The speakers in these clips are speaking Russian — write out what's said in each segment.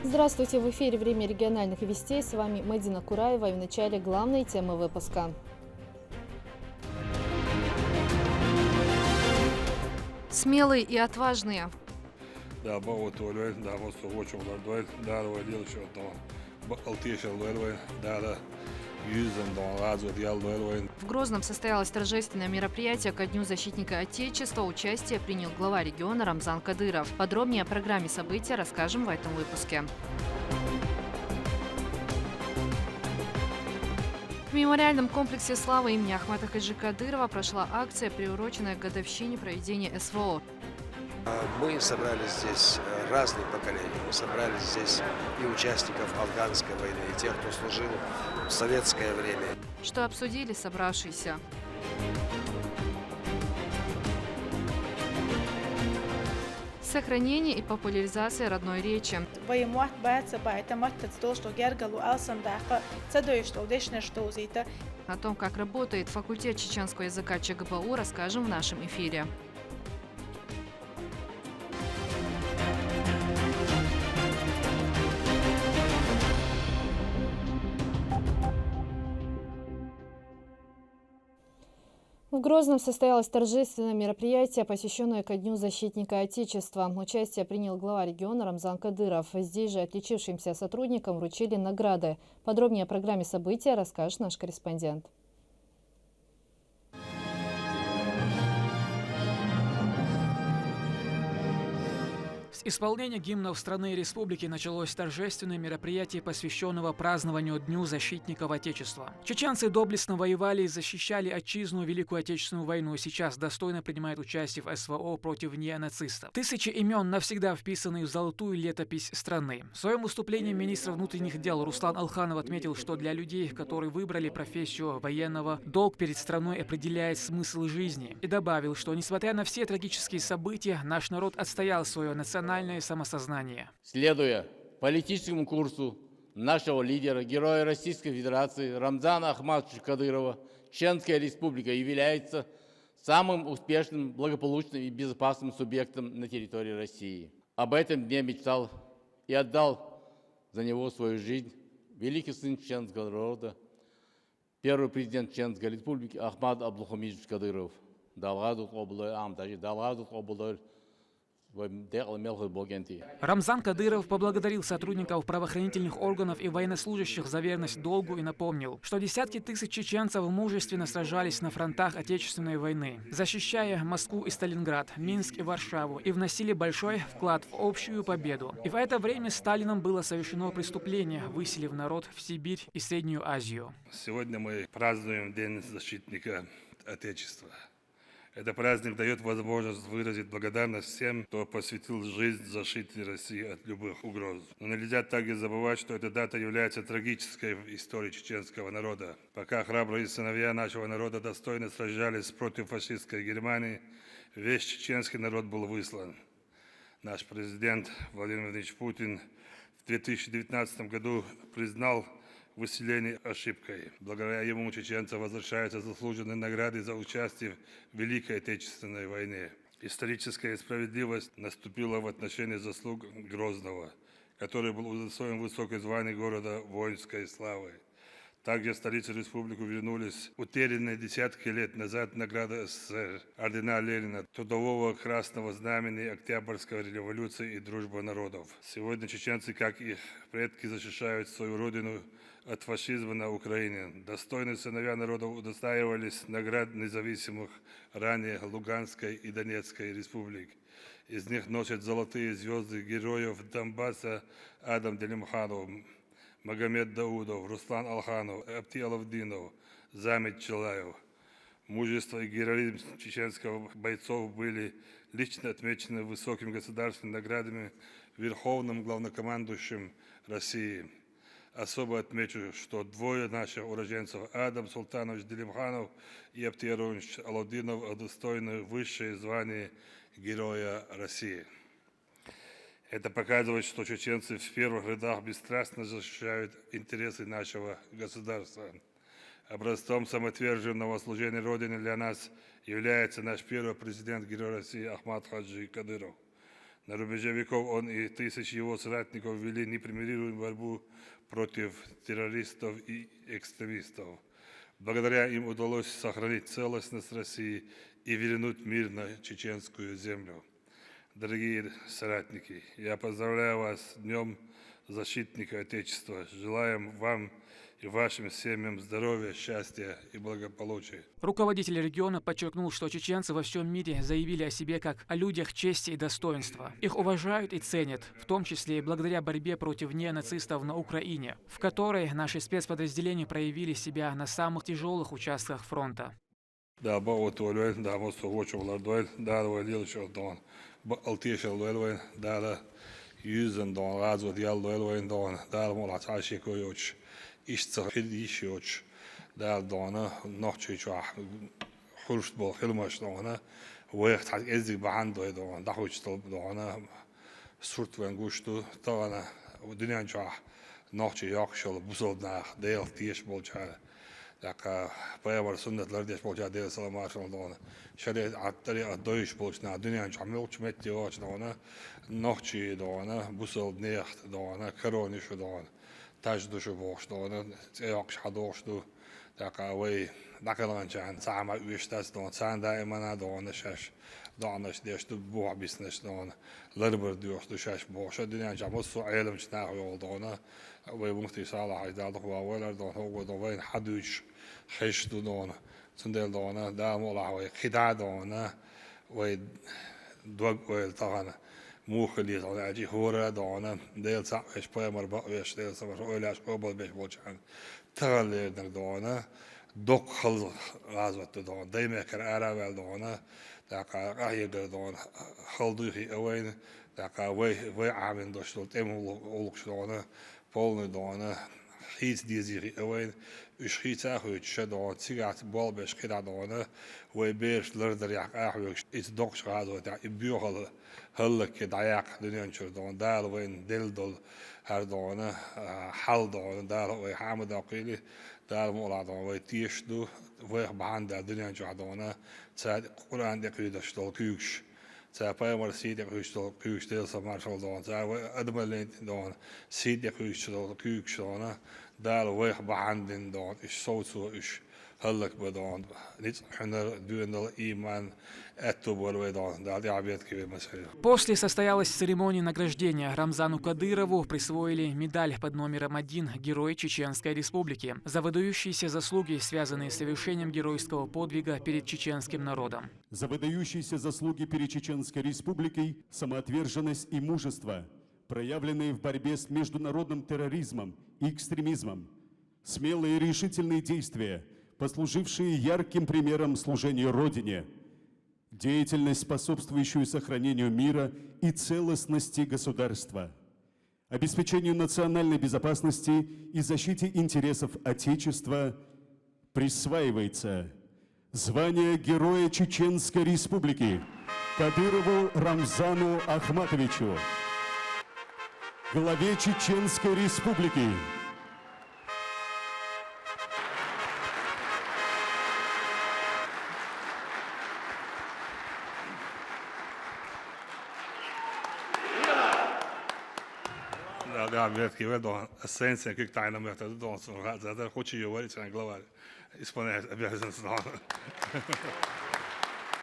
Здравствуйте, в эфире «Время региональных вестей». С вами Мадина Кураева и в начале главной темы выпуска. Смелые и отважные. В Грозном состоялось торжественное мероприятие ко Дню защитника Отечества. Участие принял глава региона Рамзан Кадыров. Подробнее о программе события расскажем в этом выпуске. В мемориальном комплексе славы имени Ахмата Хаджи Кадырова прошла акция, приуроченная к годовщине проведения СВО. Мы собрали здесь разные поколения. Мы собрали здесь и участников афганской войны, и тех, кто служил в советское время. Что обсудили собравшиеся? Сохранение и популяризация родной речи. О том, как работает факультет чеченского языка ЧГБУ, расскажем в нашем эфире. В Грозном состоялось торжественное мероприятие, посвященное ко Дню защитника Отечества. Участие принял глава региона Рамзан Кадыров. Здесь же отличившимся сотрудникам вручили награды. Подробнее о программе события расскажет наш корреспондент. С исполнения гимнов страны и республики началось торжественное мероприятие, посвященного празднованию Дню защитников Отечества. Чеченцы доблестно воевали и защищали отчизну в Великую Отечественную войну. Сейчас достойно принимают участие в СВО против неонацистов. Тысячи имен навсегда вписаны в золотую летопись страны. В своем выступлении министр внутренних дел Руслан Алханов отметил, что для людей, которые выбрали профессию военного, долг перед страной определяет смысл жизни. И добавил, что несмотря на все трагические события, наш народ отстоял свое национальное самосознание. Следуя политическому курсу нашего лидера, героя Российской Федерации Рамзана Ахматовича Кадырова, Чеченская Республика является самым успешным, благополучным и безопасным субъектом на территории России. Об этом дне мечтал и отдал за него свою жизнь великий сын чеченского народа, первый президент Чеченской Республики Ахмат Абдулхамидович Кадыров. Рамзан Кадыров поблагодарил сотрудников правоохранительных органов и военнослужащих за верность долгу и напомнил, что десятки тысяч чеченцев мужественно сражались на фронтах Отечественной войны, защищая Москву и Сталинград, Минск и Варшаву, и вносили большой вклад в общую победу. И в это время Сталином было совершено преступление, выселив народ в Сибирь и Среднюю Азию. Сегодня мы празднуем День защитника Отечества. Этот праздник дает возможность выразить благодарность всем, кто посвятил жизнь защите России от любых угроз. Но нельзя также забывать, что эта дата является трагической в истории чеченского народа. Пока храбрые сыновья нашего народа достойно сражались против фашистской Германии, весь чеченский народ был выслан. Наш президент Владимир Владимирович Путин в 2019 году признал выселение ошибкой. Благодаря ему чеченцам возвращаются заслуженные награды за участие в Великой Отечественной войне. Историческая справедливость наступила в отношении заслуг Грозного, который был удостоен высокой звания города воинской славы. Также в столицу республики вернулись утерянные десятки лет назад награды СССР, ордена Ленина, Трудового Красного Знамени, Октябрьской революции и Дружба народов. Сегодня чеченцы, как их предки, защищают свою родину от фашизма на Украине. Достойные сыновья народов удостаивались наград независимых ранее Луганской и Донецкой республик. Из них носят золотые звезды героев Донбасса Адам Делимханов, Магомед Даудов, Руслан Алханов, Апти Алавдинов, Замит Челаев. Мужество и героизм чеченских бойцов были лично отмечены высокими государственными наградами Верховным главнокомандующим России. Особо отмечу, что двое наших уроженцев, Адам Султанович Делимханов и Апти Алавдинов, удостоены высшее звание Героя России. Это показывает, что чеченцы в первых рядах бесстрастно защищают интересы нашего государства. Образцом самоотверженного служения Родине для нас является наш первый президент, герой России Ахмат Хаджи Кадыров. На рубеже веков он и тысячи его соратников вели непримиримую борьбу против террористов и экстремистов. Благодаря им удалось сохранить целостность России и вернуть мир на чеченскую землю. Дорогие соратники, я поздравляю вас с Днем Защитника Отечества. Желаем вам и вашим семьям здоровья, счастья и благополучия. Руководитель региона подчеркнул, что чеченцы во всем мире заявили о себе как о людях чести и достоинства. Их уважают и ценят, в том числе и благодаря борьбе против неонацистов на Украине, в которой наши спецподразделения проявили себя на самых тяжелых участках фронта. Да, Ishtar Hildishoch, Dal Donna, Nochich, Hulstball, Hilmash Donna, Wecht has Ezig Bahando Don, Dahuchtal Donna, Surtwan Gustu, Donna, Dinancha, Nochi Yakshal, Busolnach, Dale Tish Bolchar, Daka, Payavar Sundat Lardish Bolcha, Dale Salamarshal Donna, Shadet at Deutsch Bolchna, Dinancha, Milch Metioch Donna, Nochi Donna, Busol Necht Donna, Karonish Donna. تجدش باشدانه تیاقش حداشدو دقیقه دقیقاً سامع ویشتاست دان سان دائما دانشش دانش دیشتو بوه بیسنش دان لربر دیوشتو شش باشه دنیا جمع سو علم شناخ یالدانه و مختی سال هجده دو وایلر دان هو دوین حدوش خشتو دانه سندل دانه دام ولا و خداع دانه و دوغ ویل تانه موخلي على أجي هورا دعنا ديل صعب إيش بيا مربع إيش ديل صبر أولي قبل بيش بوجهن تغلي دعنا دق خل غازوت دعنا دايما كرارا وال دعنا دقا قاهي دعنا خلدوه أوين دقا وي عامل دشتول تيم أولك دعنا بولن دعنا خيت ديزيري أوين إيش خيت أخوي شدعنا سيجات بال بيش خيت دعنا ويبيرش لردر يح أخوي إيش دقش غازوت يبيوه هلك دعيق دنيا شردون دال وين دلدل هردونه حل دون دال وين حامد عقيلي دال مولا دون وين تيشدو وين بعند دنيا شردونه ساد قرآن دقيقة دول كيوش ساد بايمر سيد دقيقة كيوش دل سمارشل دون ساد وين أدملين دون سيد دقيقة كيوش دونه دال وين بعند دون إيش صوتو إيش هلك بدون نيت حنا دوينال إيمان После состоялась церемония награждения. Рамзану Кадырову присвоили медаль под номером 1 «Герой Чеченской Республики» за выдающиеся заслуги, связанные с совершением геройского подвига перед чеченским народом. За выдающиеся заслуги перед Чеченской Республикой, самоотверженность и мужество, проявленные в борьбе с международным терроризмом и экстремизмом, смелые и решительные действия, послужившие ярким примером служения Родине, деятельность, способствующую сохранению мира и целостности государства, обеспечению национальной безопасности и защите интересов Отечества, присваивается звание Героя Чеченской Республики Кадырову Рамзану Ахматовичу, главе Чеченской Республики. Ja, vet wel dan essentie kijk daar naar met de dans van gaat dat goed je hoor iets aan global исполняет обязанности.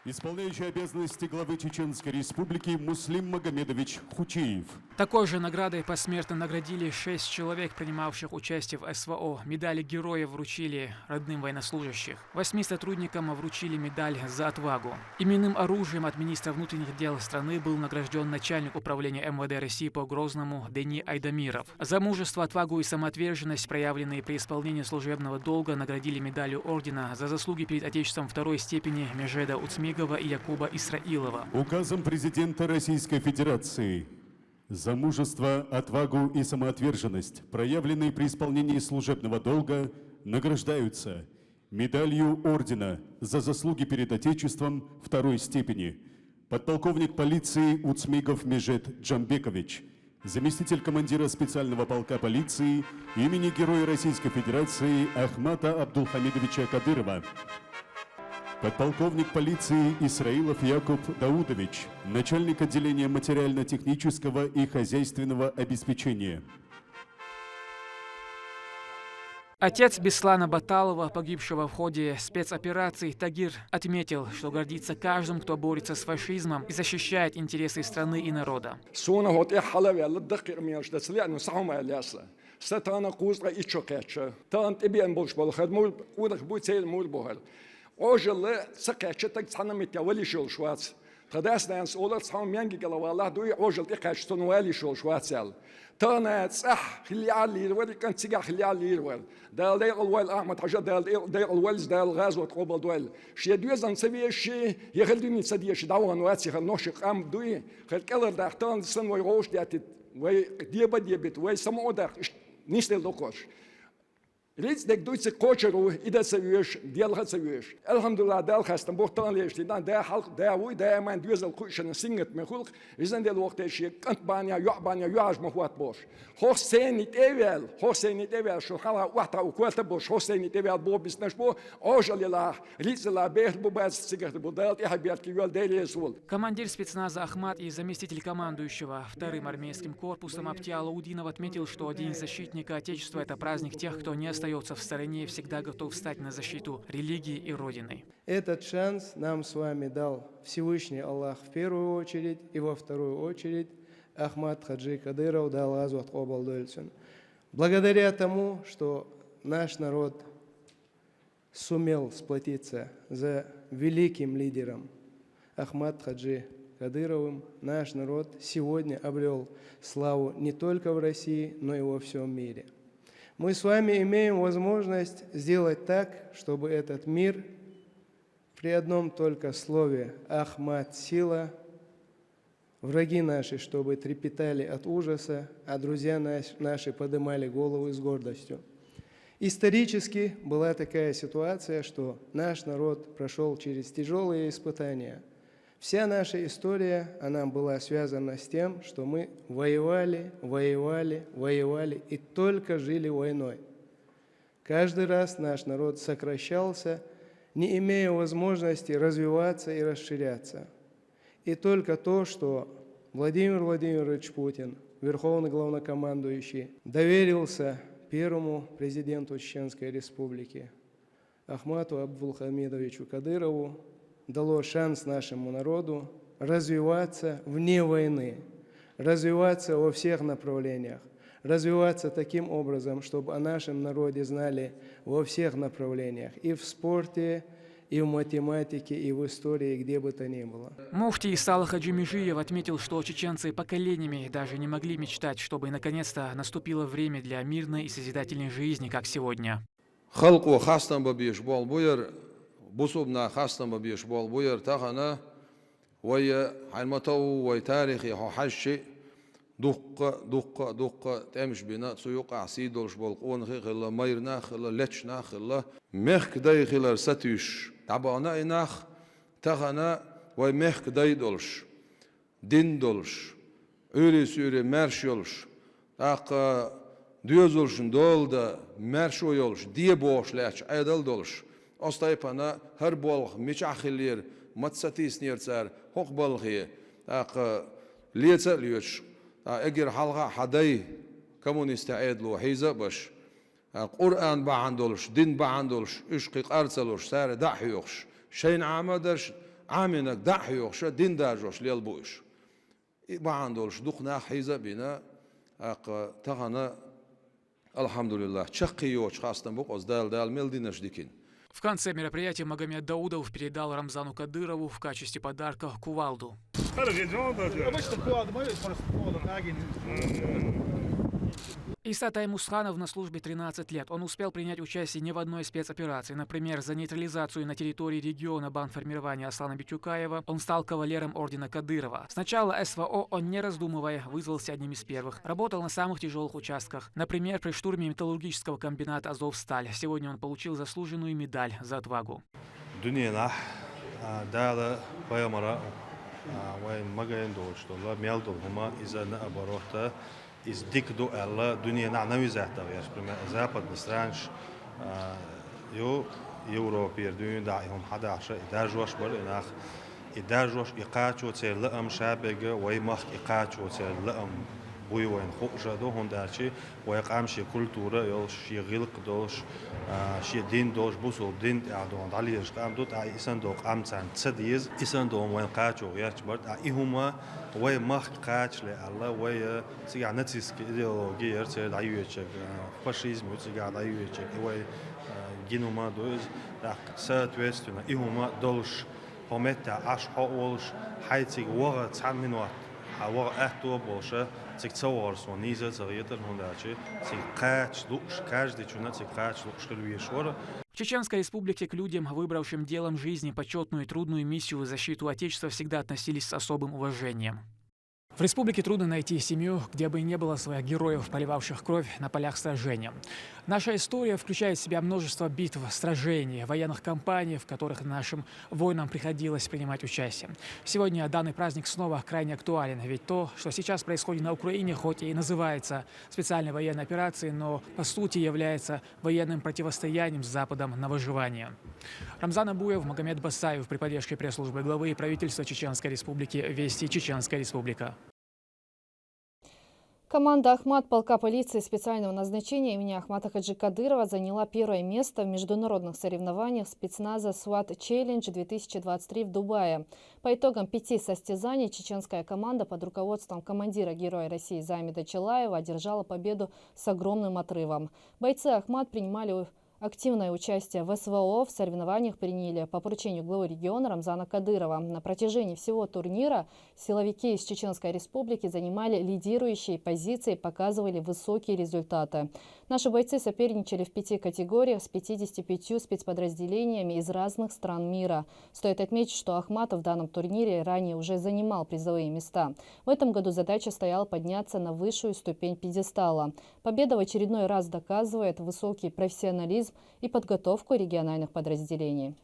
Исполняющий обязанности главы Чеченской Республики Муслим Магомедович Хучиев. Такой же наградой посмертно наградили 6 человек, принимавших участие в СВО. Медали героев вручили родным военнослужащих. 8 сотрудникам вручили медаль за отвагу. Именным оружием от министра внутренних дел страны был награжден начальник управления МВД России по Грозному Дени Айдамиров. За мужество, отвагу и самоотверженность, проявленные при исполнении служебного долга, наградили медалью ордена за заслуги перед Отечеством второй степени Межеда Уцмигова и Якуба Исраилова. Указом президента Российской Федерации за мужество, отвагу и самоотверженность, проявленные при исполнении служебного долга, награждаются медалью ордена за заслуги перед Отечеством второй степени подполковник полиции Уцмигов Межед Джамбекович, заместитель командира специального полка полиции имени Героя Российской Федерации Ахмата Абдулхамидовича Кадырова. Подполковник полиции Исраилов Якуб Даудович, начальник отделения материально-технического и хозяйственного обеспечения. Отец Беслана Баталова, погибшего в ходе спецоперации, Тагир отметил, что гордится каждым, кто борется с фашизмом и защищает интересы страны и народа. Sona hot ich halve alle daqiq miyash das lianu sahum aliasa. Satana quzra ichoketcha. Tant ibn bolshbol khadmul udak butsel mul bohal. Ojle saketcha tak sana mitawali shul shwats. Qadasna ans olar sahum yangi gala wallah do ojle iqash tunwali shul shwatsal. تانا صح خلي على الورد كان تسجع خلي على الورد دال دال الوال أحمد حجر دال الوالز دال غاز وتقبل دوال شيء دوزن سوي شيء يخلدني سديه شيء دعوة نواتي خل نوش قام دوي خل كلر داختان سن ويروش ديت وي ديبت وي سمو داخ نيستل دوكوش ريز دك دويتس كوتشرو إذا سويش ديالها سويش الحمد لله دال خاستن بوختان ليش تدان ده حلق ده وي ده ما دوز الكوشن سينت مخلق إذن دل وقت شيء كنت بانيا يعبانيا يعج مخوات بوش حسين يتقبل شو حلا وقتها وقت بوش حسين يتقبل بو بسنش بو أجل الله ريز الله بيت بو بس سيجرت بو دال يحبيت كيول ديلي سول. Командир спецназа Ахмат и заместитель командующего вторым армейским корпусом Аптиал Удинов отметил, что День защитника Отечества – это праздник тех, кто не остается в стороне и всегда готов встать на защиту религии и Родины. Этот шанс нам с вами дал Всевышний Аллах в первую очередь, и во вторую очередь Ахмат Хаджи Кадыров дал Азват Кобал Дольцин. Благодаря тому, что наш народ сумел сплотиться за великим лидером Ахмат Хаджи Кадыровым, наш народ сегодня обрел славу не только в России, но и во всем мире. Мы с вами имеем возможность сделать так, чтобы этот мир при одном только слове «Ахмат» – сила, враги наши, чтобы трепетали от ужаса, а друзья наши поднимали голову с гордостью. Исторически была такая ситуация, что наш народ прошел через тяжелые испытания. Вся наша история, она была связана с тем, что мы воевали и только жили войной. Каждый раз наш народ сокращался, не имея возможности развиваться и расширяться. И только то, что Владимир Владимирович Путин, верховный главнокомандующий, доверился первому президенту Чеченской Республики Ахмату Абдулхамидовичу Кадырову, дало шанс нашему народу развиваться вне войны, развиваться во всех направлениях, развиваться таким образом, чтобы о нашем народе знали во всех направлениях, и в спорте, и в математике, и в истории, где бы то ни было. Муфти Исал Хаджи Межиев отметил, что чеченцы поколениями даже не могли мечтать, чтобы наконец-то наступило время для мирной и созидательной жизни, как сегодня. بصوبنا خاصة ما بيشبال بوير تاخنا ويا حلمتو ويا تاريخي حشي دق تمش بنا سيوق عسيد والشبال قون خلا ميرنا خلا لتشنا خلا مخ داي خلا ستوش تعبانا إناخ تاخنا ويا مخ داي دولش دين دولش أوري مرش يولش تاق ديوزولشن دولدا مرشو يولش دي بوش لاتش أيدل دولش أستيقنا هربولخ مش أخلير متستيس نيرتسار حق بالخي أق ليتس ليش أجر حلقة حداي كمونيست عيدلو حيزة باش قرآن بعندولش دين بعندولش إشقيق أرسلوش سار دحيوش شين عامدرش عامنك دحيوش دين داجوش ليلبوش بعندولش دقنا حيزة بنا أق تغنا الحمد لله شقيوش خاصة بق أزدال ملدينش ديكين. В конце мероприятия Магомед Даудов передал Рамзану Кадырову в качестве подарка кувалду. Иса Таймусханов на службе 13 лет. Он успел принять участие не в одной спецоперации. Например, за нейтрализацию на территории региона бандформирования Аслана Битюкаева он стал кавалером ордена Кадырова. Сначала СВО он, не раздумывая, вызвался одним из первых. Работал на самых тяжелых участках. Например, при штурме металлургического комбината «Азовсталь». Сегодня он получил заслуженную медаль за отвагу. Из дикду элла дуния на навизата, я ж пример запад на странж, ё يوروبير دون داعيهم 11 إداجوش بالإناخ إداجوش إقاچو تير لأم شابقة ويمخ إقاچو تير لأم بوي وين خوشة دو هندارشي ويقام شي كولتورة يولش شي غلق دوش شي دين دوش بوسو دين تعدون عليش قام دوت عي إسان دو قام تان تسديز إسان دو وين قاچو غيرش برد إهما ويمخ قاچ لألا وي سيقع نتسيسك إيديولوجي يرتر دعيويتشك فاشيزم يتسيقع دعيويتشك وي جينوما دوز داق ساتويستونا إهما دولش همتا عش حولش حيتيق وغا تعمنوات وغا أهتو بولشة تيك تصور سونيزة صغيرة هنداشي تيك قاч لوش каждый чуна тик قاч луш кельвишора. В Чеченской республике к людям, выбравшим делом жизни почетную и трудную миссию в защиту Отечества, всегда относились с особым уважением. В республике трудно найти семью, где бы не было своих героев, поливавших кровь на полях сражения. Наша история включает в себя множество битв, сражений, военных кампаний, в которых нашим воинам приходилось принимать участие. Сегодня данный праздник снова крайне актуален, ведь то, что сейчас происходит на Украине, хоть и называется специальной военной операцией, но по сути является военным противостоянием с Западом на выживание. Рамзан Абуев, Магомед Басаев при поддержке пресс-службы главы и правительства Чеченской Республики «Вести Чеченская Республика». Команда «Ахмат» полка полиции специального назначения имени Ахмата Хаджи Кадырова заняла первое место в международных соревнованиях спецназа SWAT Challenge 2023 в Дубае. По итогам 5 состязаний чеченская команда под руководством командира Героя России Замида Челаева одержала победу с огромным отрывом. Бойцы «Ахмат» принимали активное участие в СВО. В соревнованиях приняли по поручению главы региона Рамзана Кадырова. На протяжении всего турнира силовики из Чеченской Республики занимали лидирующие позиции и показывали высокие результаты. Наши бойцы соперничали в 5 категориях с 55 спецподразделениями из разных стран мира. Стоит отметить, что Ахмат в данном турнире ранее уже занимал призовые места. В этом году задача стояла подняться на высшую ступень пьедестала. Победа в очередной раз доказывает высокий профессионализм и подготовку региональных подразделений.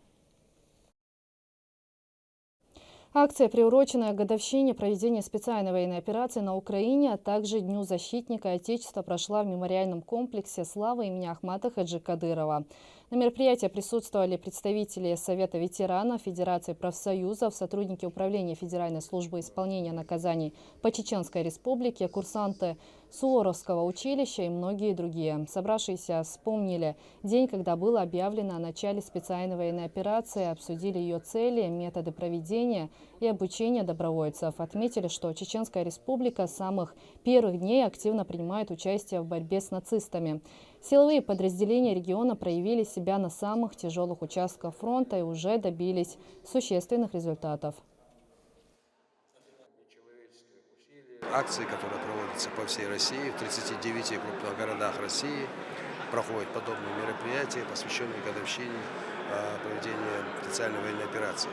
Акция, приуроченная к годовщине проведения специальной военной операции на Украине, а также Дню защитника Отечества, прошла в мемориальном комплексе славы имени Ахмата Хаджи Кадырова. На мероприятии присутствовали представители Совета ветеранов, Федерации профсоюзов, сотрудники Управления Федеральной службы исполнения наказаний по Чеченской Республике, курсанты Суворовского училища и многие другие. Собравшиеся вспомнили день, когда было объявлено о начале специальной военной операции, обсудили ее цели, методы проведения и обучения добровольцев. Отметили, что Чеченская Республика с самых первых дней активно принимает участие в борьбе с нацистами. Силовые подразделения региона проявили себя на самых тяжелых участках фронта и уже добились существенных результатов. Акции, которые проводятся по всей России, в 39 крупных городах России проходят подобные мероприятия, посвященные годовщине проведения специальной военной операции.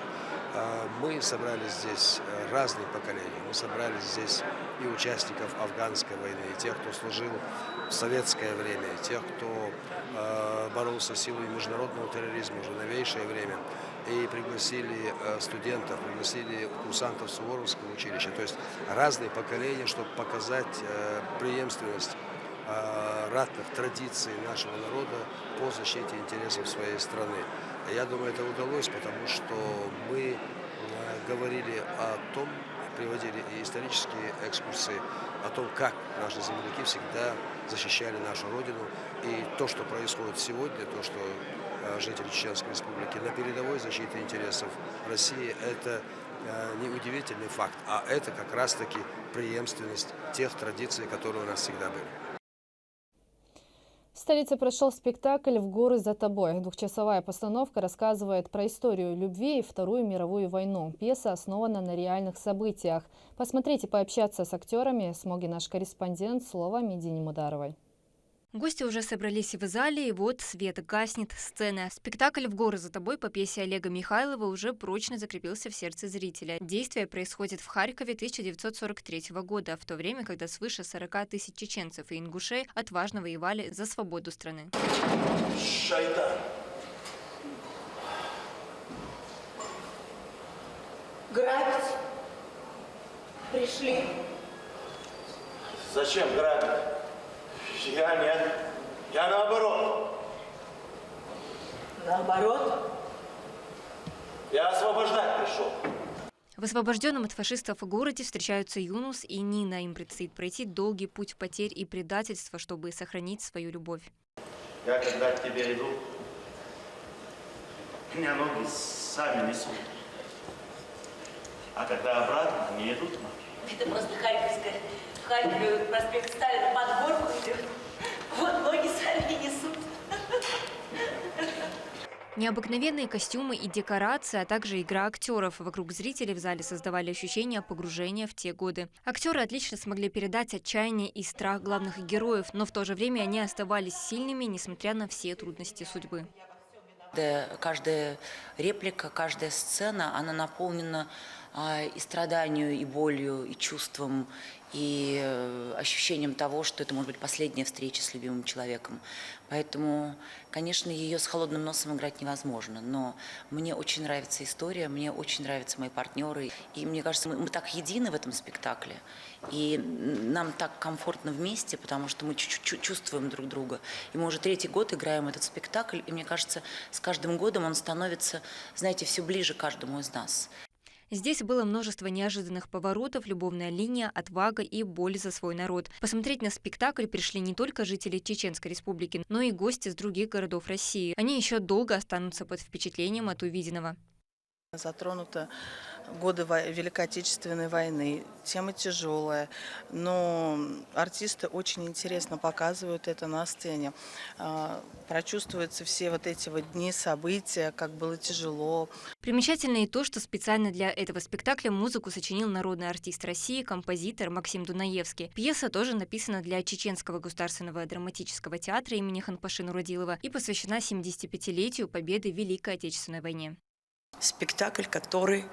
Мы собрали здесь разные поколения. Мы собрали здесь и участников афганской войны, и тех, кто служил в советское время, и тех, кто боролся силой международного терроризма уже новейшее время. И пригласили студентов, пригласили курсантов Суворовского училища. То есть разные поколения, чтобы показать преемственность ратных традиций нашего народа по защите интересов своей страны. Я думаю, это удалось, потому что мы говорили о том, приводили и исторические экскурсии о том, как наши земляки всегда защищали нашу Родину. И то, что происходит сегодня, то, что жители Чеченской Республики на передовой защиты интересов России, это не удивительный факт, а это как раз-таки преемственность тех традиций, которые у нас всегда были. В столице прошел спектакль «В горы за тобой». Двухчасовая постановка рассказывает про историю любви и Вторую мировую войну. Пьеса основана на реальных событиях. Посмотреть и пообщаться с актерами смог и наш корреспондент, слово Медине Мударовой. Гости уже собрались в зале, и вот свет гаснет, сцена. Спектакль «В горы за тобой» по пьесе Олега Михайлова уже прочно закрепился в сердце зрителя. Действие происходит в Харькове 1943 года, в то время, когда свыше 40 тысяч чеченцев и ингушей отважно воевали за свободу страны. Шайтан. Грабить? Пришли. Зачем грабить? Я нет. Я наоборот. Наоборот. наоборот. Я освобождать пришел. В освобожденном от фашистов городе встречаются Юнус и Нина. Им предстоит пройти долгий путь потерь и предательства, чтобы сохранить свою любовь. Я когда к тебе иду, меня ноги сами несут. А когда обратно, не идут ноги. Это просто Харьковская. В Харькове проспект Сталина под горку идет. Вот ноги сами несут. Необыкновенные костюмы и декорации, а также игра актеров вокруг зрителей в зале создавали ощущение погружения в те годы. Актеры отлично смогли передать отчаяние и страх главных героев, но в то же время они оставались сильными, несмотря на все трудности судьбы. Каждая реплика, каждая сцена, она наполнена и страданию, и болью, и чувством, и ощущением того, что это может быть последняя встреча с любимым человеком. Поэтому, конечно, ее с холодным носом играть невозможно. Но мне очень нравится история, мне очень нравятся мои партнеры. И мне кажется, мы так едины в этом спектакле. И нам так комфортно вместе, потому что мы чувствуем друг друга. И мы уже 3-й год играем этот спектакль. И мне кажется, с каждым годом он становится, знаете, все ближе к каждому из нас. Здесь было множество неожиданных поворотов, любовная линия, отвага и боль за свой народ. Посмотреть на спектакль пришли не только жители Чеченской Республики, но и гости с других городов России. Они еще долго останутся под впечатлением от увиденного. Затронуты годы Великой Отечественной войны, тема тяжелая, но артисты очень интересно показывают это на сцене. Прочувствуются все вот эти вот дни, события, как было тяжело. Примечательно и то, что специально для этого спектакля музыку сочинил народный артист России, композитор Максим Дунаевский. Пьеса тоже написана для Чеченского государственного драматического театра имени Ханпаши Нуродилова и посвящена 75-летию победы в Великой Отечественной войне. Спектакль, который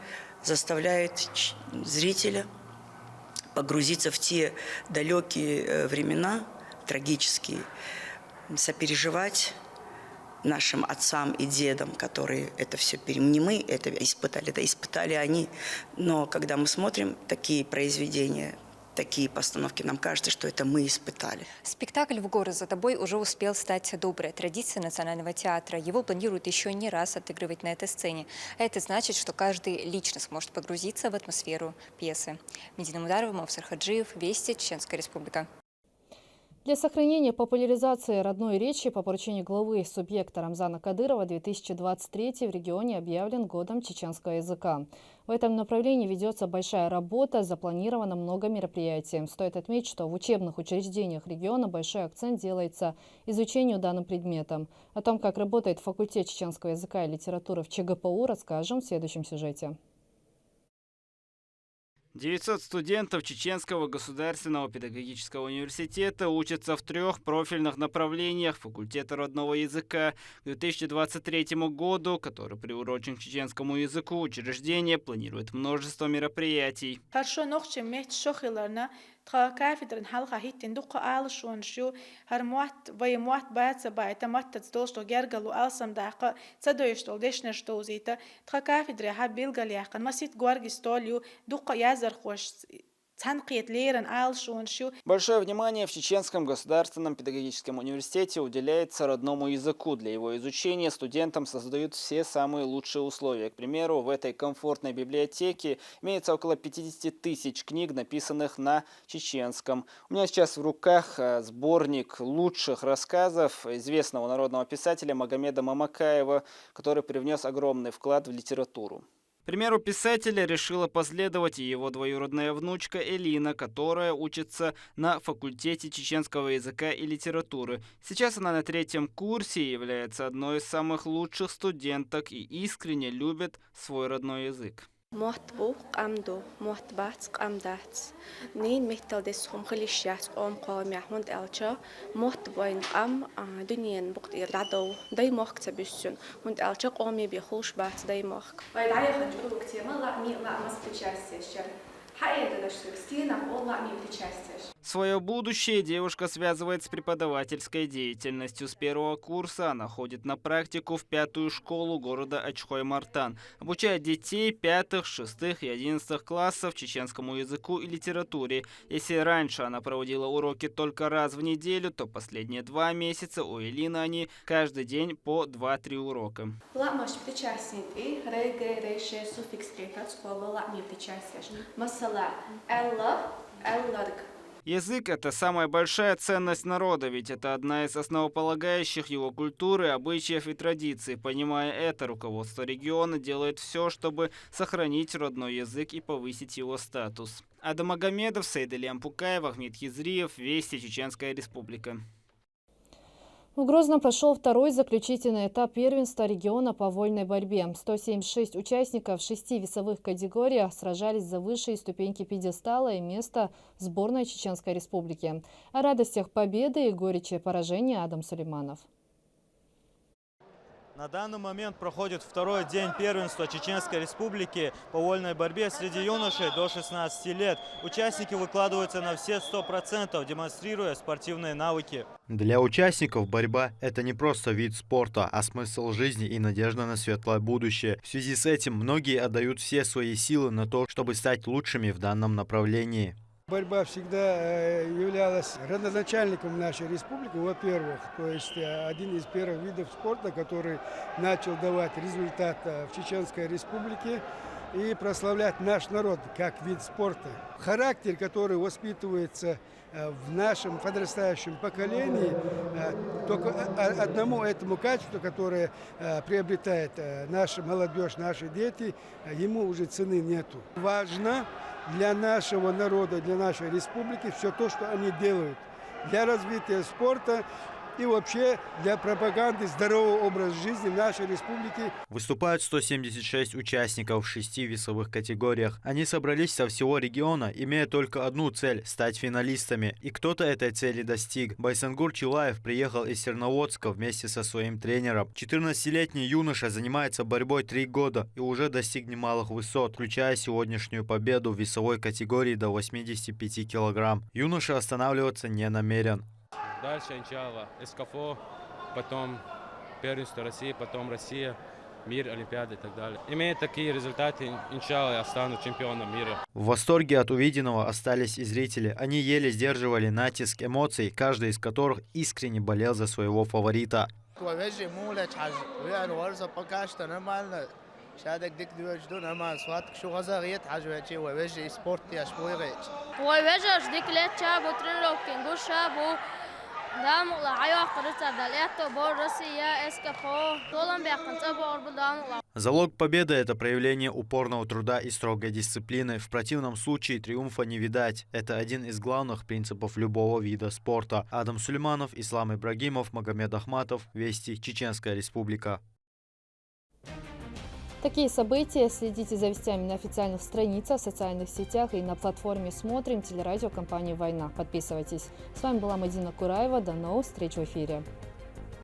заставляет зрителя погрузиться в те далекие времена, трагические, сопереживать нашим отцам и дедам, которые это все не мы это испытали они. Но когда мы смотрим такие произведения, такие постановки, нам кажется, что это мы испытали. Спектакль «В горы за тобой» уже успел стать доброй традицией Национального театра. Его планируют еще не раз отыгрывать на этой сцене. А это значит, что каждый лично сможет погрузиться в атмосферу пьесы. Медина Мударова, Мавсар Хаджиев, Вести, Чеченская Республика. Для сохранения популяризации родной речи по поручению главы субъекта Рамзана Кадырова 2023 в регионе объявлен годом чеченского языка. В этом направлении ведется большая работа, запланировано много мероприятий. Стоит отметить, что в учебных учреждениях региона большой акцент делается изучению данным предметом. О том, как работает факультет чеченского языка и литературы в ЧГПУ, расскажем в следующем сюжете. 900 студентов Чеченского государственного педагогического университета учатся в 3 профильных направлениях факультета родного языка. К 2023 году, который приурочен к чеченскому языку, учреждение планирует множество мероприятий. كافدرن حلقة هيتن دقة آلشون شو هرموات ويموات بعد سبعة تمت تدلش جرجلو ألسم دقة تدويشتول دشنش توزيتا كافدر حب بيلجل يحقن مسيت جورجستوليو دقة يزر خوش. Большое внимание в Чеченском государственном педагогическом университете уделяется родному языку. Для его изучения студентам создают все самые лучшие условия. К примеру, в этой комфортной библиотеке имеется около 50 тысяч книг, написанных на чеченском. У меня сейчас в руках сборник лучших рассказов известного народного писателя Магомеда Мамакаева, который привнес огромный вклад в литературу. К примеру писателя решила последовать и его двоюродная внучка Элина, которая учится на факультете чеченского языка и литературы. Сейчас она на 3-м курсе и является одной из самых лучших студенток и искренне любит свой родной язык. Мохтбу камду мохтбац камдац нин метал десхум хлищас ом qawmiyahmund elcha мохтбайн ам дуньен букт ирдадо дай мохт бюссун мунд elcha qawmi бихуш бац дай мох ويدعي خجلو كتير ما لا مي لا مس بتشاستش حقيقة ده شو كتير نقول لا مي بتشاستش Свое будущее девушка связывает с преподавательской деятельностью. С первого курса она ходит на практику в 5-ю школу города Ачхой-Мартан. Обучает детей 5, 6 и 11 классов чеченскому языку и литературе. Если раньше она проводила уроки только раз в неделю, то последние 2 месяца у Элины они каждый день по 2-3 урока. Язык – это самая большая ценность народа, ведь это одна из основополагающих его культуры, обычаев и традиций. Понимая это, руководство региона делает все, чтобы сохранить родной язык и повысить его статус. Адам Магомедов, Сейдалиан Пукаев, Ахмед Хизриев, Вести, Чеченская Республика. В Грозном прошел второй заключительный этап первенства региона по вольной борьбе. 176 участников в 6 весовых категориях сражались за высшие ступеньки пьедестала и место в сборной Чеченской Республики. О радостях победы и горечи поражения Адам Сулейманов. На данный момент проходит второй день первенства Чеченской Республики по вольной борьбе среди юношей до 16 лет. Участники выкладываются на все 100%, демонстрируя спортивные навыки. Для участников борьба – это не просто вид спорта, а смысл жизни и надежда на светлое будущее. В связи с этим многие отдают все свои силы на то, чтобы стать лучшими в данном направлении. Борьба всегда являлась родоначальником нашей республики, во-первых, то есть один из первых видов спорта, который начал давать результат в Чеченской Республике и прославлять наш народ как вид спорта. Характер, который воспитывается в нашем подрастающем поколении, только одному этому качеству, которое приобретает наша молодежь, наши дети, ему уже цены нету. Важно для нашего народа, для нашей республики все то, что они делают для развития спорта и вообще для пропаганды здорового образа жизни в нашей республике. Выступают 176 участников в 6 весовых категориях. Они собрались со всего региона, имея только одну цель – стать финалистами. И кто-то этой цели достиг. Байсангур Чилаев приехал из Серноводска вместе со своим тренером. 14-летний юноша занимается борьбой 3 года и уже достиг немалых высот, включая сегодняшнюю победу в весовой категории до 85 килограмм. Юноша останавливаться не намерен. Дальше, иншаллах, СКФО, потом первенство России, потом Россия, мир, Олимпиады и так далее. Имея такие результаты, иншаллах, я стану чемпионом мира. В восторге от увиденного остались и зрители. Они еле сдерживали натиск эмоций, каждый из которых искренне болел за своего фаворита. Залог победы – это проявление упорного труда и строгой дисциплины. В противном случае триумфа не видать. Это один из главных принципов любого вида спорта. Адам Сулейманов, Ислам Ибрагимов, Магомед Ахматов, Вести, Чеченская Республика. Такие события следите за вестями на официальных страницах, в социальных сетях и на платформе «Смотрим» телерадиокомпании «Война». Подписывайтесь. С вами была Мадина Кураева. До новых встреч в эфире.